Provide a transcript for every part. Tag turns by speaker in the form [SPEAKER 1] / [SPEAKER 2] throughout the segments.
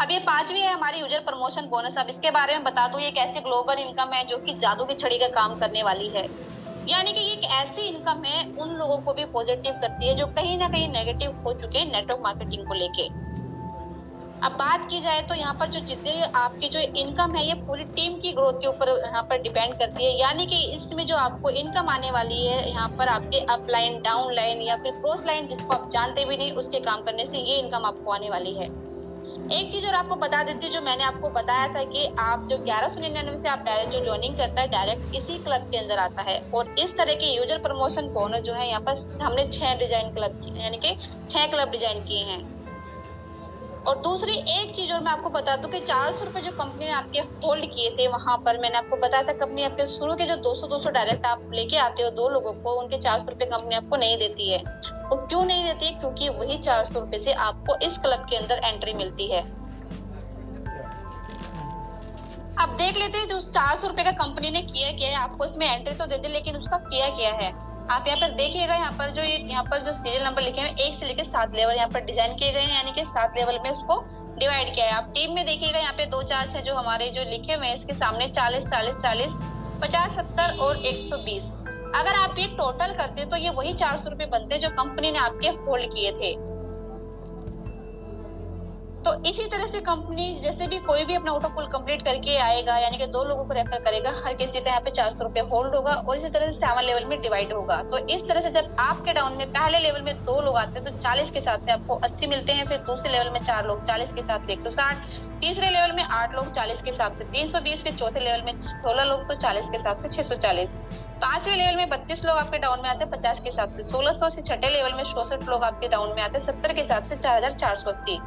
[SPEAKER 1] अब ये पांचवी है हमारी यूजर प्रमोशन बोनस। अब इसके बारे में बता दूं, ये एक ऐसी ग्लोबल इनकम है जो कि जादू की छड़ी का काम करने वाली है। यानी कि ये एक ऐसी इनकम है उन लोगों को भी पॉजिटिव करती है जो कहीं ना कहीं नेगेटिव हो चुके हैं नेटवर्क मार्केटिंग को लेके। अब बात की जाए तो यहाँ पर जो जितने आपकी जो इनकम है ये पूरी टीम की ग्रोथ के ऊपर यहाँ पर डिपेंड करती है। यानी कि इसमें जो आपको इनकम आने वाली है यहाँ पर आपके अपलाइन, डाउनलाइन या फिर क्रॉस लाइन जिसको आप जानते भी नहीं, उसके काम करने से ये इनकम आपको आने वाली है। एक चीज और आपको बता देती हूँ, जो मैंने आपको बताया था कि आप जो 1199 से आप डायरेक्ट जो ज्वाइनिंग करता है डायरेक्ट इसी क्लब के अंदर आता है। और इस तरह के यूजर प्रमोशन बोनस जो है यहाँ पर हमने 6 डिजाइन क्लब यानी कि 6 क्लब डिजाइन किए हैं। और दूसरी एक चीज और मैं आपको बता दूं कि 400 रुपए जो कंपनी ने आपके होल्ड किए थे, वहां पर मैंने आपको बताया था कंपनी आपके शुरू के जो 200 डायरेक्ट आप लेके आते हो 2 लोगों को, उनके 400 रुपए कंपनी आपको नहीं देती है। वो क्यों नहीं देती है? क्योंकि वही 400 रुपए से आपको इस क्लब के अंदर एंट्री मिलती है। अब देख लेते हैं जो 400 रुपए का कंपनी ने किया क्या है। आपको इसमें एंट्री तो दे दी, लेकिन उसका किया क्या है आप यहाँ पर देखिएगा। यहाँ पर जो यहाँ पर जो सीरियल नंबर लिखे हैं 1 से लेकर 7 लेवल यहाँ पर डिजाइन किए गए हैं, यानी कि 7 लेवल में उसको डिवाइड किया है। आप टीम में देखिएगा यहाँ पे 2 चार्ट है जो हमारे जो लिखे हुए हैं, इसके सामने 40 40 40 50 70 और 120। अगर आप ये टोटल करते तो ये वही 400 रुपए बनते जो कंपनी ने आपके होल्ड किए थे। तो इसी तरह से कंपनी जैसे भी कोई भी अपना ऑटो पुल कंप्लीट करके आएगा, यानी कि 2 लोगों को रेफर करेगा, हर किसी का यहाँ पे 400 रुपए होल्ड होगा और इसी तरह से 7 लेवल में डिवाइड होगा। तो इस तरह से जब आपके डाउन में पहले लेवल में 2 लोग आते हैं तो 40 के साथ से आपको 80 मिलते हैं। फिर दूसरे लेवल में 4 लोग 40 के साथ 160, तीसरे लेवल में 8 लोग 40 के हिसाब से 320, फिर चौथे लेवल में 16 लोग तो 40 के हिसाब से 640, पांचवे लेवल में 32 लोग आपके डाउन में आते हैं 50 के हिसाब से 1600, से छठे लेवल में 66 लोग आपके डाउन में आते हैं 70 के हिसाब से 4480।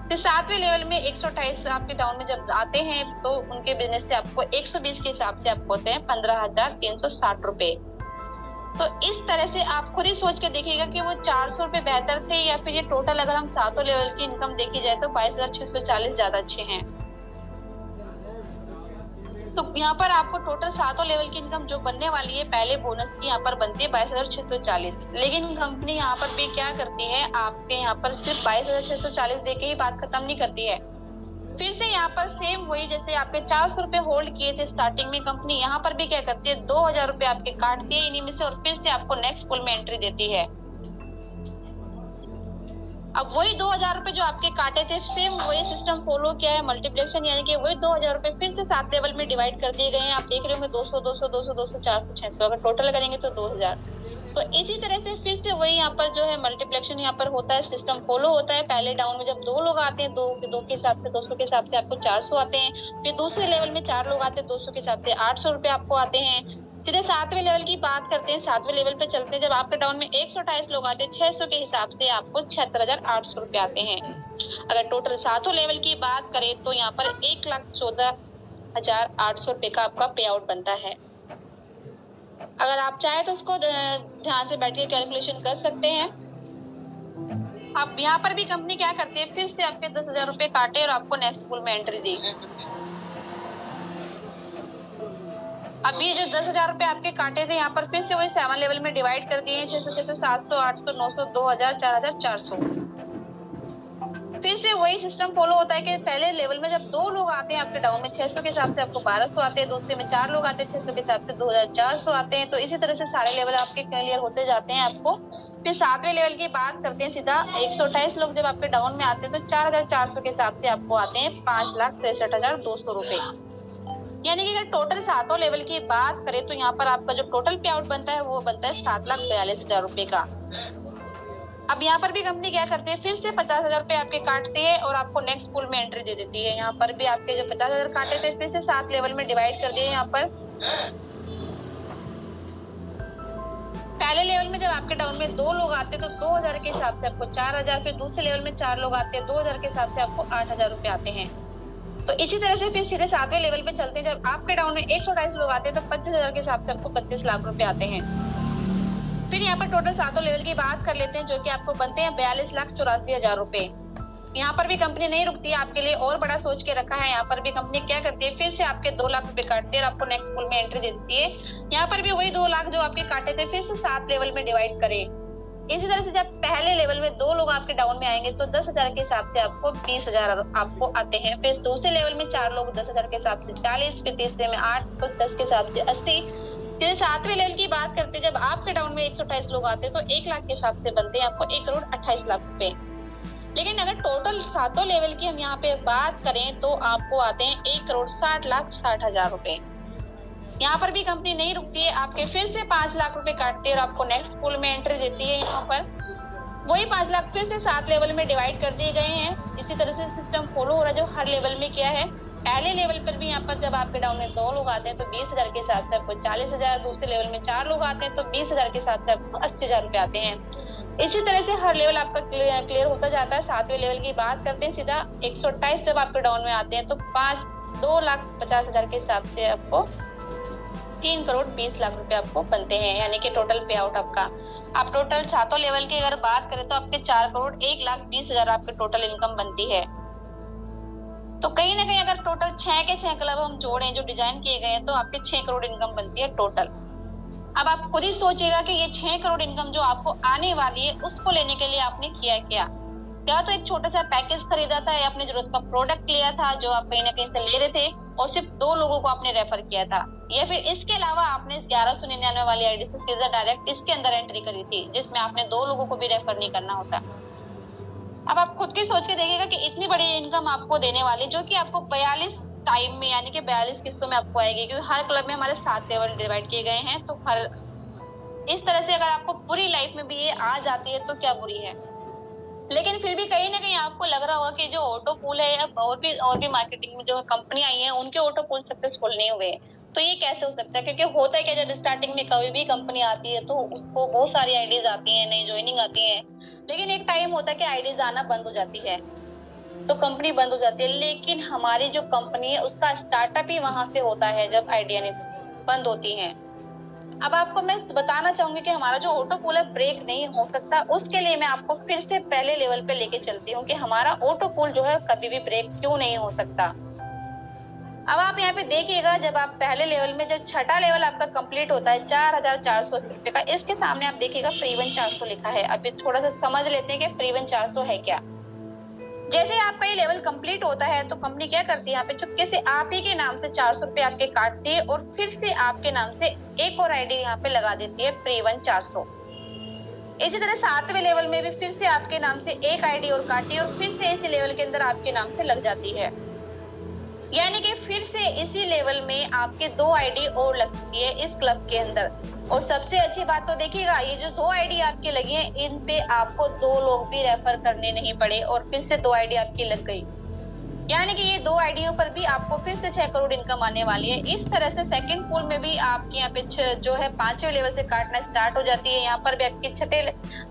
[SPEAKER 1] फिर 7वें लेवल में 128 आपके डाउन में जब आते हैं तो उनके बिजनेस से आपको 120 के हिसाब से आपको होते हैं 15,360 रुपए। तो इस तरह से आप खुद ही सोच के देखिएगा कि वो 400 रुपए बेहतर थे या फिर ये टोटल अगर हम 7वें लेवल की इनकम देखी जाए तो 22,640 ज्यादा अच्छे हैं। तो यहाँ पर आपको टोटल 7वें लेवल की इनकम जो बनने वाली है पहले बोनस की यहाँ पर बनती है 22,640। लेकिन कंपनी यहाँ पर भी क्या करती है, आपके यहाँ पर सिर्फ 22,640 दे के ही बात खत्म नहीं करती है। फिर से यहाँ पर सेम वही जैसे आपके 400 रुपए होल्ड किए थे स्टार्टिंग में, कंपनी यहाँ पर भी क्या करती है 2,000 रुपए आपके काटती है इन्हीं में से और फिर से आपको नेक्स्ट पुल में एंट्री देती है। अब वही 2,000 रुपए जो आपके काटे थे सेम वही सिस्टम फॉलो किया है, मल्टीप्लिकेशन, यानी कि वही 2,000 रुपए फिर से 7 लेवल में डिवाइड कर दिए गए हैं। आप देख रहे होंगे 200 200 200 200 400 600, अगर टोटल करेंगे तो 2,000। तो इसी तरह से फिर से वही यहाँ पर जो है मल्टीप्लिकेशन यहाँ पर होता है, सिस्टम फॉलो होता है। पहले डाउन में जब 2 लोग आते हैं 2 के हिसाब से 200 के हिसाब से आपको 400 आते हैं। फिर दूसरे लेवल में 4 लोग आते हैं 200 के हिसाब से 800 रुपए आपको आते हैं। सीधे 7वें लेवल की बात करते हैं, 7वें लेवल पे चलते हैं। जब आपके डाउन में 128 लोग आते हैं 600 के हिसाब से आपको 76,800 रुपए आते हैं। अगर टोटल 7वें लेवल की बात करें तो यहाँ पर 1,14,800 रुपए का आपका पे आउट बनता है। अगर आप चाहे तो उसको ध्यान से बैठ के कैलकुलेशन कर सकते हैं। अब यहाँ पर भी कंपनी क्या करती है, फिर से आपके 10,000 रुपए काटे और आपको नेक्स्ट पुल में एंट्री दी। अभी जो 10,000 रुपए आपके काटे थे यहाँ पर फिर से वही 7 लेवल में डिवाइड कर दिए हैं 600 600 700 800 900 2,000 4,400। फिर से वही सिस्टम फॉलो होता है कि पहले लेवल में जब 2 लोग आते हैं आपके डाउन में 600 के हिसाब से आपको 1,200 आते हैं, दूसरे में 4 लोग आते हैं 600 के हिसाब से 2,400 आते हैं। तो इसी तरह से सारे लेवल आपके क्लियर होते जाते हैं आपको। फिर 7वें लेवल की बात करते हैं, सीधा 128 लोग जब आपके डाउन में आते हैं तो 4,400 के हिसाब से आपको आते हैं 5,63,200 रुपए। यानी कि अगर टोटल 7वें लेवल की बात करें तो यहाँ पर आपका जो टोटल पे आउट बनता है वो बनता है 7,42,000 रुपए का। अब यहाँ पर भी कंपनी क्या करती है, फिर से 50,000 रुपए आपके काटती है और आपको नेक्स्ट पुल में एंट्री दे देती है। यहाँ पर भी आपके जो 50,000 काटे थे फिर से 7 लेवल में डिवाइड कर दिए। यहाँ पर पहले लेवल में जब आपके डाउन में 2 लोग आते हैं तो 2,000 के हिसाब से आपको 4,000, फिर दूसरे लेवल में 4 लोग आते हैं 2,000 के हिसाब से आपको 8,000 रुपए आते हैं। तो इसी तरह से फिर सीधे 7वें लेवल पे चलते हैं। जब आपके डाउन में 128 लोग आते हैं तो 25,000 के हिसाब से आपको 25 लाख रुपए आते हैं। फिर यहाँ पर टोटल 7वें लेवल की बात कर लेते हैं जो कि आपको बनते हैं 42,84,000 रुपए। यहाँ पर भी कंपनी नहीं रुकती है, आपके लिए और बड़ा सोच के रखा है। यहाँ पर भी कंपनी क्या करती है, फिर से आपके 2 लाख रुपए काटती है और आपको नेक्स्ट पुल में एंट्री देती है। यहाँ पर भी वही 2 लाख जो आपके काटे थे फिर से 7 लेवल में डिवाइड करे। इसी तरह से जब पहले लेवल में 2 लोग आपके डाउन में आएंगे तो 10,000 के हिसाब से आपको 20,000 आपको आते हैं। फिर दूसरे लेवल में 4 लोग 10,000 के हिसाब से 40, फिर तीसरे में 8 तो 10 के हिसाब से 80। फिर 7वें लेवल की बात करते हैं, जब आपके डाउन में 128 लोग आते हैं तो 1 लाख के हिसाब से बनते हैं आपको 1,28,00,000 रुपए। लेकिन अगर टोटल 7 लेवल की हम यहाँ पे बात करें तो आपको आते हैं 1,60,60,60,000 रुपए। यहाँ पर भी कंपनी नहीं रुकती है, आपके फिर से 5 लाख रुपए काटती है और आपको नेक्स्ट पूल में एंट्री देती है। यहाँ पर वही 5 लाख फिर से 7 लेवल में डिवाइड कर दिए गए हैं। इसी तरह से सिस्टम फॉलो हो रहा है जो हर लेवल में किया है। पहले लेवल पर भी यहाँ पर जब आपके डाउन में 2 लोग आते हैं तो 20,000 के हिसाब से आपको 40,000, दूसरे लेवल में 4 लोग आते हैं तो 20,000 के हिसाब से आपको 80,000 रुपए आते हैं। इसी तरह से हर लेवल आपका क्लियर होता जाता है। 7वें लेवल की बात करते हैं, सीधा 128 जब आपके डाउन में आते हैं तो 2,50,000 के हिसाब से आपको 3,20,00,000 रुपए आपको बनते हैं, यानी कि टोटल पे आउट आपका। आप टोटल 7 लेवल की अगर बात करें तो आपके 4,01,20,000 आपके टोटल इनकम बनती है। तो कहीं ना कहीं अगर टोटल 6 के 6 क्लब हम जोड़ें जो डिजाइन किए गए हैं तो आपके 6 करोड़ इनकम बनती है टोटल। अब आप खुद ही सोचिएगा कि ये 6 करोड़ इनकम जो आपको आने वाली है उसको लेने के लिए आपने किया क्या? या तो एक छोटा सा पैकेज खरीदा था या अपने जरूरत का प्रोडक्ट लिया था जो आप कहीं ना कहीं से ले रहे थे और सिर्फ 2 लोगों को आपने रेफर किया था, या फिर इसके अलावा आपने 1199 वाली आईडी से सीधा डायरेक्ट इसके अंदर एंट्री करी थी जिसमें आपने 2 लोगों को भी रेफर नहीं करना होता। अब आप खुद की सोच के देखिएगा कि इतनी बड़ी इनकम आपको देने वाली जो कि आपको 42 टाइम में यानी कि 42 किस्तों में आपको आएगी, क्योंकि हर क्लब में हमारे 7 लेवल डिवाइड किए गए हैं। तो हर इस तरह से अगर आपको पूरी लाइफ में भी ये आ जाती है तो क्या बुरी है। लेकिन फिर भी कहीं ना कहीं आपको लग रहा होगा कि जो ऑटो पूल है या और भी मार्केटिंग में जो कंपनी आई है उनके ऑटो पूल सक्सेसफुल नहीं हुए, तो ये कैसे हो सकता है? क्योंकि होता है क्या, जब स्टार्टिंग में कभी भी कंपनी आती है तो उसको बहुत सारी आईडीज आती हैं, नई ज्वाइनिंग आती है, लेकिन एक टाइम होता है कि आईडीज आना बंद हो जाती है तो कंपनी बंद हो जाती है। लेकिन हमारी जो कंपनी है उसका स्टार्टअप ही वहां से होता है जब आइडिया बंद होती है। अब आपको मैं बताना चाहूंगी कि हमारा जो ऑटो पूल है ब्रेक नहीं हो सकता, उसके लिए मैं आपको फिर से पहले लेवल पे लेके चलती हूँ कि हमारा ऑटो पूल जो है कभी भी ब्रेक क्यों नहीं हो सकता। अब आप यहाँ पे देखिएगा, जब आप पहले लेवल में जब 6ठा लेवल आपका कंप्लीट होता है 4,480 रुपए का, इसके सामने आप देखिएगा फ्रीवन 400 लिखा है। अभी थोड़ा सा समझ लेते हैं कि फ्रीवन 400 है क्या। जैसे आपका ये लेवल कंप्लीट होता है तो कंपनी क्या करती है, यहाँ पे चुपके से आप ही के नाम से 400 रुपए आपके काटती है और फिर से आपके नाम से एक और आईडी यहाँ पे लगा देती है फ्रीवन 400। इसी तरह 7वें लेवल में भी फिर से आपके नाम से एक आईडी और काटी है और फिर से इसी लेवल के अंदर आपके नाम से लग जाती है, यानी कि फिर से इसी लेवल में आपके 2 आईडी और लगती है इस क्लब के अंदर। और सबसे अच्छी बात तो देखिएगा, ये जो 2 आईडी आपकी लगी है इन पे आपको 2 लोग भी रेफर करने नहीं पड़े और फिर से 2 आईडी आपकी लग गई, यानी कि ये 2 आईडियों पर भी आपको फिर से 6 करोड़ इनकम आने वाली है। इस तरह से सेकंड पूल में भी आपके यहाँ पे जो है 5वें लेवल से काटना स्टार्ट हो जाती है। यहाँ पर भी आपकी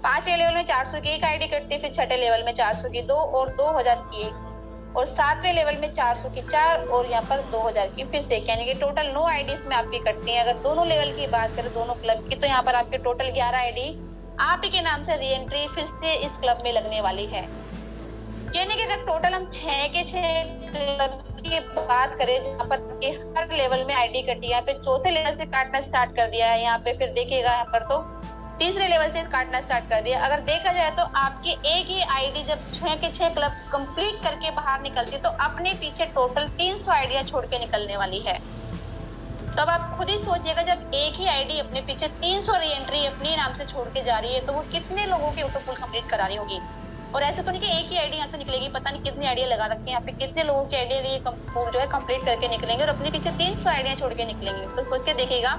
[SPEAKER 1] 5वें लेवल में 400 की एक आईडी कटती है, फिर 6ठे लेवल में 400 की 2 और 2,000 की 1 और 7वें लेवल में 400 की 4 और यहाँ पर 2,000 की फिर से, यानी कि टोटल 9 आईडीज में आपकी कटती हैं। अगर दोनों लेवल की बात करें दोनों क्लब की तो यहाँ पर आपके टोटल 11 आईडी आप ही के नाम से री एंट्री फिर से इस क्लब में लगने वाली है। यानी कि अगर टोटल हम 6 के 6 क्लब की बात करें जहाँ पर हर लेवल में आईडी कटी, यहाँ पे 4थे लेवल से काटना स्टार्ट कर दिया है। यहाँ पे फिर देखिएगा यहाँ पर तो 3रे लेवल से काटना स्टार्ट कर दिया। अगर देखा जाए तो आपकी एक ही आईडी जब 6 के 6 क्लब कंप्लीट करके बाहर निकलती तो अपने पीछे टोटल 300 आईडियां छोड़ के निकलने वाली है। तो अब आप खुद ही सोचिएगा, जब एक ही आईडी अपने पीछे 300 री एंट्री अपने नाम से छोड़ के जा रही है तो वो कितने लोगों की ऑटो पूल कंप्लीट करा रही होगी। और ऐसा तो नहीं कि एक ही आईडी यहाँ से निकलेगी, पता नहीं कितनी आईडिया लगा रखी है यहाँ पे, कितने लोगों की आईडिया जो है कंप्लीट करके निकलेंगे और अपने पीछे 300 आईडिया छोड़ के निकलेंगे। तो सोच के देखिएगा,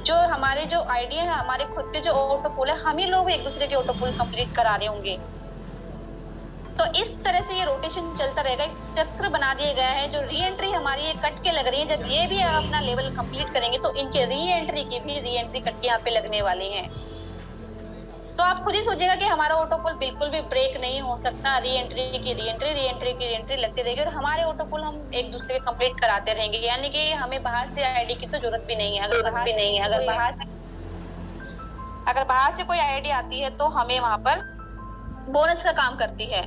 [SPEAKER 1] जो हमारे जो आईडिया है हमारे खुद के जो ऑटो पूल है हम ही लोग एक दूसरे के ऑटो पूल कंप्लीट करा रहे होंगे। तो इस तरह से ये रोटेशन चलता रहेगा, एक चक्र बना दिया गया है। जो री एंट्री हमारी ये कट के लग रही है, जब ये भी अपना लेवल कंप्लीट करेंगे तो इनके री एंट्री की भी री एंट्री कट के यहाँ पे लगने वाली है। तो आप खुद ही सोचिएगा कि हमारा ऑटो पूल बिल्कुल भी ब्रेक नहीं हो सकता। री एंट्री की री एंट्री, री एंट्री की री एंट्री लगती रहेगी और हमारे ऑटो पूल हम एक दूसरे के कंप्लीट कराते रहेंगे, यानी कि हमें बाहर से आईडी की तो जरूरत भी नहीं है। अगर बाहर से कोई आईडी आती है तो हमें वहां पर बोनस का काम करती है।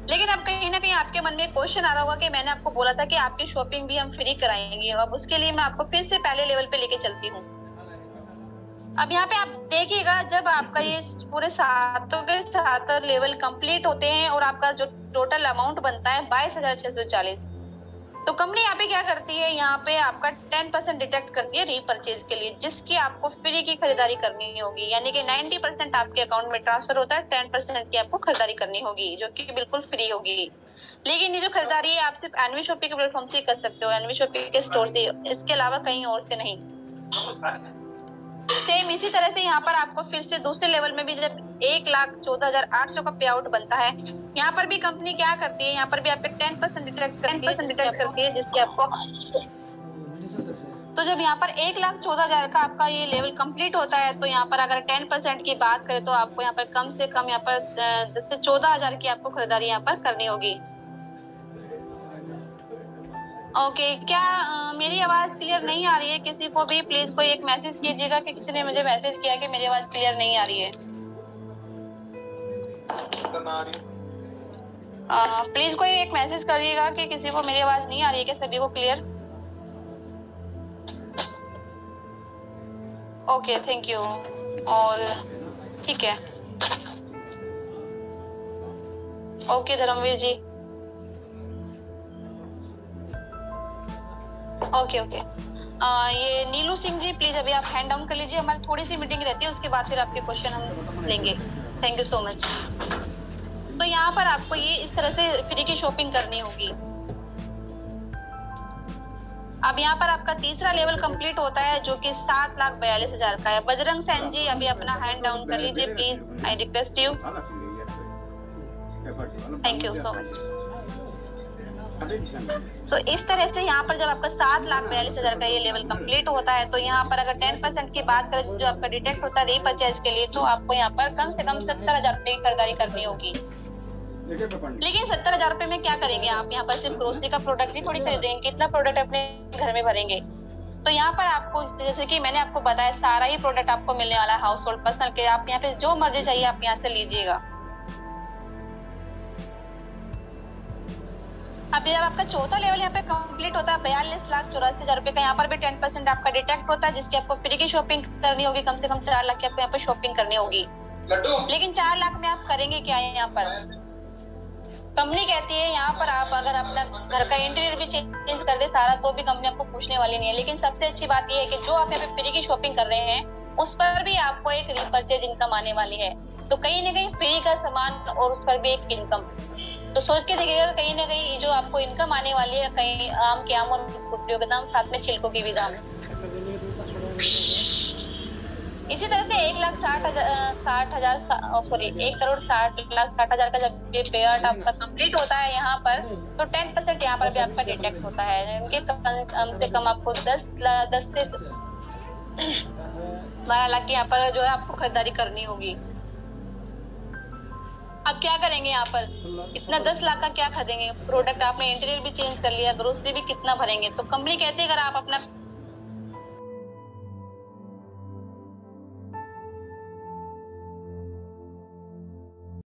[SPEAKER 1] लेकिन अब कहीं ना कहीं आपके मन में क्वेश्चन आ रहा होगा कि मैंने आपको बोला था कि आपकी शॉपिंग भी हम फ्री कराएंगे। अब उसके लिए मैं आपको फिर से पहले लेवल पे लेके चलती हूँ। अब यहाँ पे आप देखिएगा, जब आपका ये पूरे सातों के सात लेवल कंप्लीट होते हैं और आपका जो टोटल अमाउंट बनता है 22,640, तो कंपनी यहाँ पे क्या करती है, यहाँ पे आपका 10% डिडक्ट करती है रीपरचेज के लिए, जिसकी आपको फ्री की खरीदारी करनी होगी। यानी कि 90% आपके अकाउंट में ट्रांसफर होता है, 10% की आपको खरीदारी करनी होगी, जो कि बिल्कुल फ्री होगी। लेकिन ये जो खरीदारी है आप सिर्फ एनवी शॉपिंग के प्लेटफॉर्म से कर सकते हो, एनवी शॉपिंग के स्टोर से, इसके अलावा कहीं और से नहीं। सेम इसी तरह से यहाँ पर आपको फिर से दूसरे लेवल में भी जब 1,14,800 का पे आउट बनता है, यहाँ पर भी कंपनी क्या करती है, यहाँ पर भी आपके 10% डिडक्ट करती है, जिसके आपको, तो जब यहाँ पर 1,14,000 का आपका ये लेवल कंप्लीट होता है, तो यहाँ पर अगर 10% की बात करें तो आपको यहाँ पर कम से कम यहाँ पर 10 से 14,000 की आपको खरीदारी यहाँ पर करनी होगी। ओके, क्या मेरी आवाज क्लियर नहीं आ रही है? किसी को भी प्लीज कोई एक मैसेज कीजिएगा कि किसी ने मुझे मैसेज किया कि मेरी आवाज क्लियर नहीं आ रही है। प्लीज कोई एक मैसेज करिएगा कि किसी को मेरी आवाज नहीं आ रही है, कि सभी को क्लियर। Okay, thank you. और ठीक है, ओके धर्मवीर जी, ओके ओके। ये नीलू सिंह जी, प्लीज अभी आप हैंड डाउन कर लीजिए, हमारी थोड़ी सी मीटिंग रहती है, उसके बाद फिर आपके क्वेश्चन हम लेंगे। Thank you so much. तो यहाँ पर आपको ये इस तरह से फ्री की शॉपिंग करनी होगी। अब यहाँ पर आपका तीसरा लेवल कंप्लीट होता है, जो कि 7,42,000 का है। बजरंग सैन जी अभी अपना हैंड डाउन कर लीजिए please, I request you. Thank you so much. तो इस तरह से यहाँ पर जब आपका 7,42,000 का ये लेवल कंप्लीट होता है, तो यहाँ पर अगर 10% की बात करें जो आपका डिटेक्ट होता है रीपरचेज के लिए, तो आपको यहाँ पर कम से कम 70,000 रुपए की खरीदारी करनी होगी। लेकिन 70,000 रुपए में क्या करेंगे आप? यहाँ पर सिर्फ ग्रोसरी का प्रोडक्ट ही थोड़ी खरीदेंगे, कितना प्रोडक्ट अपने घर में भरेंगे। तो यहाँ पर आपको, जैसे कि मैंने आपको बताया, सारा ही प्रोडक्ट आपको मिलने वाला है हाउस होल्ड पर्सनल के। आप यहाँ पे जो मर्जी चाहिए आप यहाँ से लीजिएगा। अब जब आपका चौथा लेवल यहाँ पे कंप्लीट होता है 42,84,000 रुपए का, यहाँ पर भी 10% आपका डिटेक्ट होता है, जिसकी आपको फ्री की शॉपिंग करनी होगी। कम से कम 4 लाख की आपको यहाँ पे शॉपिंग करनी होगी। लेकिन 4 लाख में आप करेंगे क्या है? यहाँ पर कंपनी कहती है यहाँ पर आप अगर अपना घर का इंटीरियर भी चेंज कर दे सारा, तो भी कंपनी आपको पूछने वाली नहीं है। लेकिन सबसे अच्छी बात यह है कि जो आप यहाँ पे फ्री की शॉपिंग कर रहे हैं, उस पर भी आपको एक रीपरचेज इनकम आने वाली है। तो कहीं ना कहीं फ्री का सामान और उस पर भी एक इनकम, तो सोच के देखिएगा, कहीं ना कहीं जो आपको इनकम आने वाली है, कहीं आम के आम और गुठलियों के दाम, साथ में छिलकों की भी दाम। इसी तरह से 1,60,000 का जब ये पे आउट आपका कंप्लीट होता है यहाँ पर, तो 10% यहाँ पर भी आपका डिटेक्ट होता है। इनके कम से कम आपको 10 से 12 लाख की यहाँ पर जो है आपको खरीदारी करनी होगी। अब क्या करेंगे यहाँ पर? इतना 10 लाख का क्या खरीदेंगे प्रोडक्ट? आपने इंटीरियर भी चेंज कर लिया, ग्रोसरी भी कितना भरेंगे? तो कंपनी कहती है अगर आप अपना